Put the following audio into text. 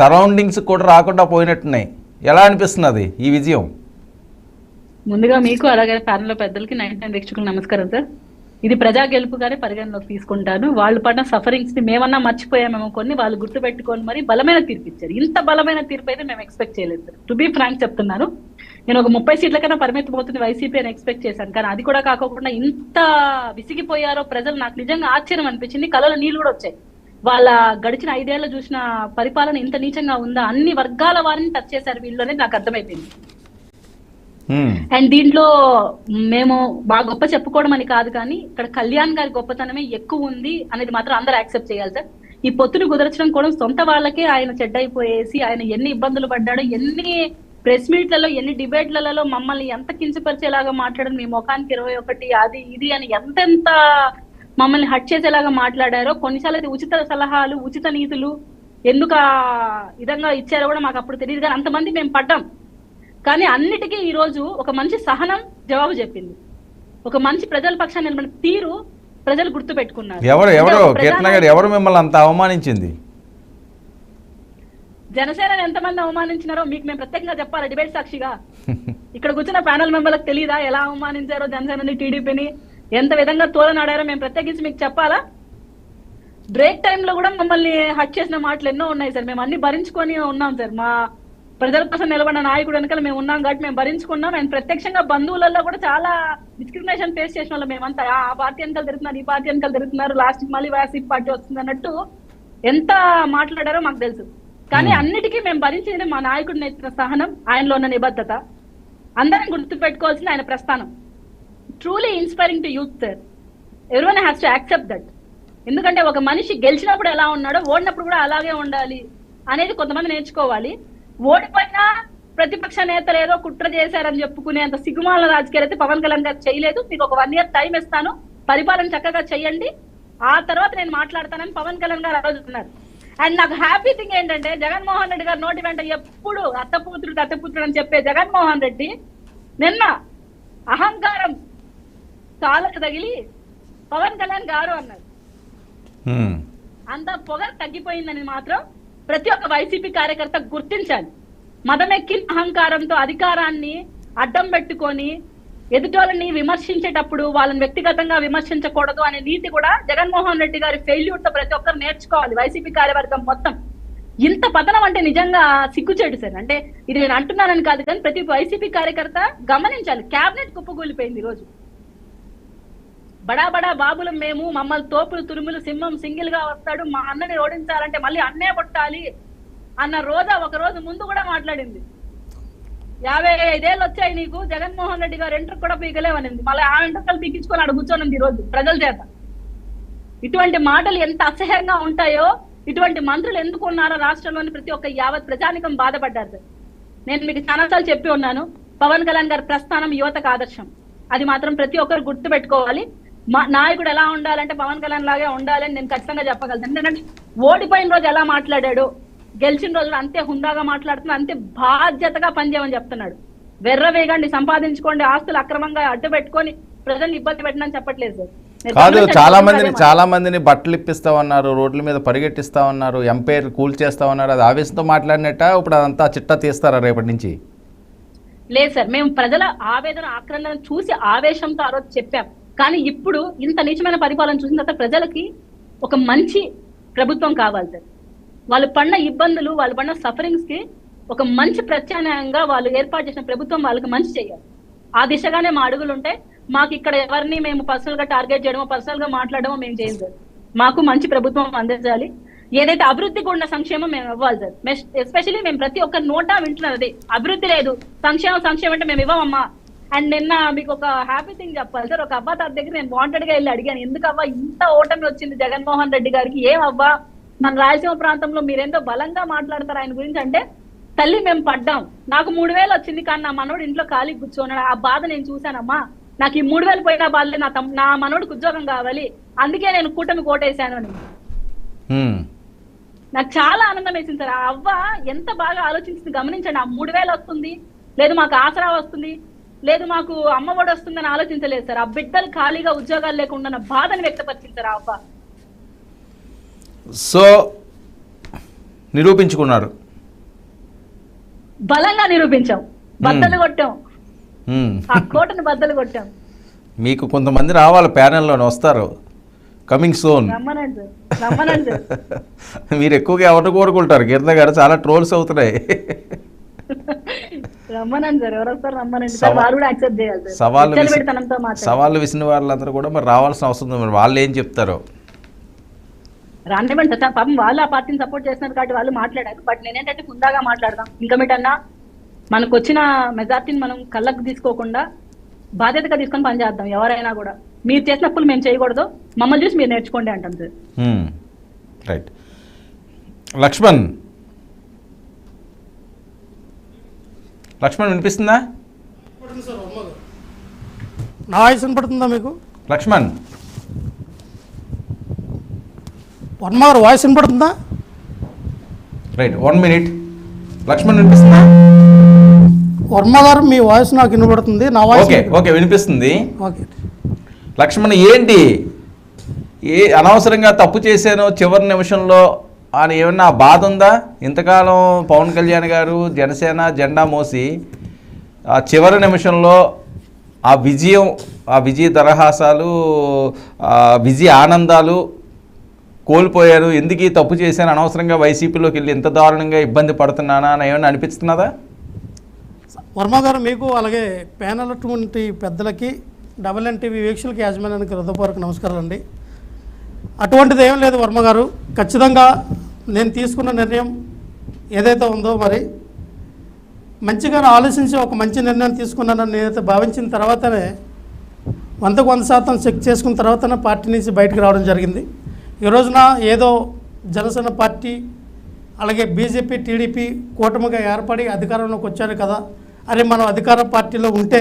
Surroundings కూడా రాకుండా పోయినట్టున్నాయి. ఎలా అనిపిస్తున్నది ఈ విజయం? ముందుగా మీకు అలాగే ప్యానెల్లో పెద్దలకి 99 వీక్షకులకు నమస్కారం సార్. ఇది ప్రజా గెలుపుగానే పరిగణలోకి తీసుకుంటాను. వాళ్ళు పడిన సఫరింగ్స్ ని మేమన్నా మర్చిపోయామేమో కొన్ని, వాళ్ళు గుర్తు పెట్టుకొని మరి బలమైన తీర్పు ఇచ్చారు. ఇంత బలమైన తీర్పు అయితే మేము ఎక్స్పెక్ట్ చేయలేదు సార్. టు బీ ఫ్రాంక్ చెప్తున్నాను, నేను ఒక 30 సీట్ల కన్నా పరిమితం అవుతుంది వైసీపీ అని ఎక్స్పెక్ట్ చేశాను. కానీ అది కూడా కాకుండా ఇంత విసిగిపోయారో ప్రజలు నాకు నిజంగా ఆశ్చర్యం అనిపించింది. కళ్ళలో నీళ్లు కూడా వచ్చాయి. వాళ్ళ గడిచిన 5 ఏళ్ళు చూసిన పరిపాలన ఇంత నీచంగా ఉందా, అన్ని వర్గాల వారిని టచ్ చేశారు వీళ్ళు అనేది నాకు అర్థమైపోయింది. అండ్ దీంట్లో మేము బాగా గొప్ప చెప్పుకోవడం అని కాదు, కానీ ఇక్కడ కళ్యాణ్ గారి గొప్పతనమే ఎక్కువ ఉంది అనేది మాత్రం అందరూ యాక్సెప్ట్ చేయాలి సార్. ఈ పొత్తును కుదర్చడం కూడా సొంత వాళ్ళకే ఆయన చెడ్డైపోయేసి ఆయన ఎన్ని ఇబ్బందులు పడ్డాడో, ఎన్ని ప్రెస్ మీట్లలో, ఎన్ని డిబేట్లలో మమ్మల్ని ఎంత కించపరిచేలాగా మాట్లాడడం, మీ ముఖానికి 21 అది ఇది అని ఎంతెంత మమ్మల్ని హట్ చేసేలాగా మాట్లాడారో. కొన్నిసార్లు అయితే ఉచిత సలహాలు, ఉచిత నీతులు ఎందుకు ఆ విధంగా ఇచ్చారో కూడా మాకు అప్పుడు తెలియదు. కానీ అంతమంది మేము పడ్డాం. కానీ అన్నిటికీ ఈ రోజు ఒక మంచి సహనం జవాబు చెప్పింది. ఒక మంచి ప్రజల పక్షాన్ని నిలబడిన తీరు ప్రజలు గుర్తు పెట్టుకున్నారు. ఎవరు మిమ్మల్ని అంత అవమానించింది? జనసేన ఎంతమంది అవమానించినారో మీకు మేము ప్రత్యేకంగా చెప్పాలి డిబేట్ సాక్షిగా. ఇక్కడ కూర్చున్న ప్యానల్ మెంబర్లకు తెలియదా ఎలా అవమానించారో జనసేనని, టీడీపీని ఎంత విధంగా తోలనాడారో మేము ప్రత్యేకించి మీకు చెప్పాలా? బ్రేక్ టైంలో కూడా మమ్మల్ని హట్ చేసిన మాటలు ఎన్నో ఉన్నాయి సార్. మేము అన్ని భరించుకొని ఉన్నాం సార్. మా ప్రజల కోసం నిలబడిన నాయకుడు వెనకాల మేము ఉన్నాం కాబట్టి మేము భరించుకున్నాం. అండ్ ప్రత్యక్షంగా బంధువులలో కూడా చాలా డిస్క్రిమినేషన్ ఫేస్ చేసిన వాళ్ళు మేమంతా. ఆ పార్టీ వెనకాల తిరుగుతున్నారు, ఈ పార్టీ వెనకాల తిరుగుతున్నారు, లాస్ట్ మళ్ళీ వైసీపీ పార్టీ వస్తుంది అన్నట్టు ఎంత మాట్లాడారో మాకు తెలుసు. కానీ అన్నిటికీ మేము భరించేది మా నాయకుడిని ఎత్తిన సహనం, ఆయనలో ఉన్న నిబద్ధత. అందరం గుర్తు పెట్టుకోవాల్సింది ఆయన ప్రస్థానం. Truly inspiring to youth sir. Everyone has to accept that. ఎందుకంటే ఒక మనిషి గెలిచినప్పుడు ఎలా ఉన్నాడో ఓడినప్పుడు కూడా అలాగే ఉండాలి అనేది కొంతమంది నేర్చుకోవాలి. ఓడిపోయినా ప్రతిపక్ష నేతలు ఏదో కుట్ర చేశారని చెప్పుకునే అంత సిగ్గుమాల రాజకీయాలు అయితే పవన్ కళ్యాణ్ గారు చేయలేదు. మీకు ఒక 1 ఇయర్ టైం ఇస్తాను, పరిపాలన చక్కగా చెయ్యండి, ఆ తర్వాత నేను మాట్లాడతానని పవన్ కళ్యాణ్ గారు ఆలోచిస్తున్నారు. అండ్ నాకు హ్యాపీ థింగ్ ఏంటంటే జగన్మోహన్ రెడ్డి గారు నోటి వెంట ఎప్పుడు అత్తపుత్రుడు అని చెప్పే జగన్మోహన్ రెడ్డి నిన్న అహంకారం కాళ్ళకు తగిలి పవన్ కళ్యాణ్ గారు అన్నారు. అంత పొగ తగ్గిపోయిందని మాత్రం ప్రతి ఒక్క వైసీపీ కార్యకర్త గుర్తించాలి. మదమెక్కిన అహంకారంతో అధికారాన్ని అడ్డం పెట్టుకొని ఎదుటోళ్ళని విమర్శించేటప్పుడు వాళ్ళని వ్యక్తిగతంగా విమర్శించకూడదు అనే నీతి కూడా జగన్మోహన్ రెడ్డి గారి ఫెయిల్యూర్ తో ప్రతి ఒక్కరు నేర్చుకోవాలి. వైసీపీ కార్యవర్గం మొత్తం ఇంత పతనం అంటే నిజంగా సిగ్గుచేటు సార్. అంటే ఇది నేను అంటున్నానని కాదు, కానీ ప్రతి వైసీపీ కార్యకర్త గమనించాలి. క్యాబినెట్ కుప్పకూలిపోయింది ఈ రోజు. బడా బడా బాబులు మేము, మమ్మల్ని తోపులు తురుములు, సింహం సింగిల్ గా వస్తాడు, మా అన్నని ఓడించాలంటే మళ్ళీ అన్నే కొట్టాలి అన్న రోజా ఒక రోజు ముందు కూడా మాట్లాడింది. 55 ఏళ్ళు వచ్చాయి నీకు, జగన్మోహన్ రెడ్డి గారు ఎంట్రకు కూడా పీకలేవనింది. మళ్ళీ ఆ ఎంట్రకలు పీకించుకొని అక్కడ కూర్చోనుంది ఈ రోజు ప్రజల చేత. ఇటువంటి మాటలు ఎంత అసహ్యంగా ఉంటాయో, ఇటువంటి మంత్రులు ఎందుకు ఉన్నారో రాష్ట్రంలోని ప్రతి ఒక్క యావత్ ప్రజానికం బాధపడ్డారు సార్. నేను మీకు చాలాసార్లు చెప్పి ఉన్నాను, పవన్ కళ్యాణ్ గారి ప్రస్థానం యువతకు ఆదర్శం. అది మాత్రం ప్రతి ఒక్కరు గుర్తు పెట్టుకోవాలి. మా నాయకుడు ఎలా ఉండాలంటే పవన్ కళ్యాణ్ లాగే ఉండాలని నేను ఖచ్చితంగా చెప్పగలను. ఎందుకంటే ఓడిపోయిన రోజు ఎలా మాట్లాడాడు, గెలిచిన రోజు అంతే హుందాగా మాట్లాడుతున్నా, అంతే బాధ్యతగా పనిచేయమని చెప్తున్నాడు. వెర్రవేగండి, సంపాదించుకోండి, ఆస్తులు అక్రమంగా అడ్డు పెట్టుకొని ప్రజల్ని ఇబ్బంది పెట్టినని చెప్పట్లేదు సార్. కాదు, చాలా మందిని బట్టలు ఇప్పిస్తా ఉన్నారు, రోడ్ల మీద పరిగెట్టిస్తా ఉన్నారు, ఎంపైర్ కూల్ చేస్తా ఉన్నారు. అది ఆవేశంతో మాట్లాడినట్ట ఇప్పుడు అదంతా చిట్టా తీస్తారా రేపటి నుంచి? లేదు సార్, మేము ప్రజల ఆవేదన ఆక్రందన చూసి ఆవేశంతో ఆ రోజు చెప్పాం. కానీ ఇప్పుడు ఇంత నీచమైన పరిపాలన చూసిన తర్వాత ప్రజలకి ఒక మంచి ప్రభుత్వం కావాలి సార్. వాళ్ళు పడిన ఇబ్బందులు, వాళ్ళు పడిన సఫరింగ్స్ కి ఒక మంచి ప్రత్యామ్నాయంగా వాళ్ళు ఏర్పాటు చేసిన ప్రభుత్వం వాళ్ళకి మంచి చేయాలి. ఆ దిశగానే మా అడుగులు ఉంటాయి. మాకు ఇక్కడ ఎవరిని మేము పర్సనల్ గా టార్గెట్ చేయడమో, పర్సనల్ గా మాట్లాడమో మేము చేయం సార్. మాకు మంచి ప్రభుత్వం అందించాలి. ఏదైతే అభివృద్ధికి ఉన్న సంక్షేమం మేము ఇవ్వాలి సార్. ఎస్పెషల్లీ మేము ప్రతి ఒక్క నోటా వింటున్నది అదే, అభివృద్ధి లేదు, సంక్షేమం అంటే మేము ఇవ్వమమ్మా. అండ్ నిన్న మీకు ఒక హ్యాపీ థింగ్ చెప్పాలి సార్. ఒక అవ్వ తాత దగ్గర నేను వాంటెడ్ గా వెళ్ళి అడిగాను, ఎందుకు అవ్వ ఇంత ఓటమి వచ్చింది జగన్మోహన్ రెడ్డి గారికి, ఏం అవ్వా మన రాయలసీమ ప్రాంతంలో మీరెంతో బలంగా మాట్లాడతారు ఆయన గురించి అంటే, తల్లి మేము పడ్డాం, నాకు 3000 వచ్చింది కానీ నా మనోడు ఇంట్లో ఖాళీ కూర్చోన్నాడు, ఆ బాధ నేను చూశానమ్మా, నాకు ఈ 3000 పోయినా బాధలే, నా మనోడికి ఉద్యోగం కావాలి, అందుకే నేను కూటమి కోటేశాను అని. నాకు చాలా ఆనందం వేసింది సార్. ఆ అవ్వ ఎంత బాగా ఆలోచించింది గమనించండి. ఆ 3000 వస్తుంది, లేదు మాకు ఆసరా వస్తుంది, లేదు మాకు అమ్మఒడి వస్తుందని ఆలోచించలేదు సార్. ఆ బిడ్డలు ఖాళీగా ఉద్యోగాలు లేకుండా బాధను వ్యక్తపరిచింది సార్ ఆ అవ్వ. సో నిరూపించుకున్నారు బలంగా నిరూపించాం, బద్దలు కొట్టాం, మ్మ్. ఆ కోటను బద్దలు కొట్టాం. మీకు కొంతమంది రావాలి ప్యానెల్లోనే వస్తారు, కమింగ్ సోన్. రమ్మనండి సార్, రమ్మనండి సార్. మీరు ఎక్కువగా ఎవరిని కోరుకుంటారు కీర్తన గారు? చాలా ట్రోల్స్ అవుతున్నాయి. రమ్మనండి సార్, ఎవరు వస్తారు రమ్మనండి సార్, వారు కూడా యాక్సెప్ట్ చేయాలి సార్. సవాళ్ళు విచ్చలవిడితనంతో మాట్లాడాలి. సవాళ్ళు విసిన వాళ్ళందరూ కూడా మరి రావాల్సిన అవసరం ఉంది. మరి వాళ్ళు ఏం చెప్తారో రానివ్వండి సార్, పాపం వాళ్ళు ఆ పార్టీని సపోర్ట్ చేస్తున్నారు కాబట్టి వాళ్ళు మాట్లాడారు. బట్ నేనేంటంటే హుందాగా మాట్లాడదాం. ఇంకా మీటన్నా మనకు వచ్చిన మెజార్టీని మనం కళ్ళకు తీసుకోకుండా బాధ్యతగా తీసుకొని పనిచేద్దాం. ఎవరైనా కూడా మీరు చేసిన తప్పులు మేము చేయకూడదు, మమ్మల్ని చూసి మీరు నేర్చుకోండి అంటాం సార్. రైట్. లక్ష్మణ్ వినిపిస్తుందా? నా వాయిస్ వినపడుతుందా మీకు? లక్ష్మణ్ వర్మ గారు వాయిస్ వినపడుతుందా? Right, 1 minute. లక్ష్మణ్ వినిపిస్తుందా? వర్మ గారు మీ వాయిస్ నాకు వినపడుతుంది, నా వాయిస్ ఓకే వినిపిస్తుంది. ఓకే. లక్ష్మణ్ ఏంటి అనవసరంగా తప్పు చేశాను చివరి నిమిషంలో అని ఏమన్నా బాధ ఉందా? ఇంతకాలం పవన్ కళ్యాణ్ గారు జనసేన జెండా మోసి ఆ చివరి నిమిషంలో ఆ విజయ దరహాసాలు, విజయ ఆనందాలు కోల్పోయారు. ఎందుకు ఈ తప్పు చేశాను, అనవసరంగా వైసీపీలోకి వెళ్ళి ఎంత దారుణంగా ఇబ్బంది పడుతున్నానా అని ఏమన్నా అనిపిస్తున్నదా? వర్మ గారు మీకు అలాగే ప్యానల్ అటువంటి పెద్దలకి WNTV వీక్షకులకి యాజమాన్యానికి హృదయపూర్వక నమస్కారాలు అండి. అటువంటిది ఏం లేదు వర్మ గారు, ఖచ్చితంగా నేను తీసుకున్న నిర్ణయం ఏదైతే ఉందో మరి మంచిగా ఆలోచించి ఒక మంచి నిర్ణయం తీసుకున్నానని నేనైతే భావించిన తర్వాతనే 100% చెక్ చేసుకున్న తర్వాతనే పార్టీ నుంచి బయటకు రావడం జరిగింది. ఈ రోజున ఏదో జనసేన పార్టీ అలాగే బీజేపీ టీడీపీ కూటమిగా ఏర్పడి అధికారంలోకి వచ్చారు కదా, అరే మనం అధికార పార్టీలో ఉంటే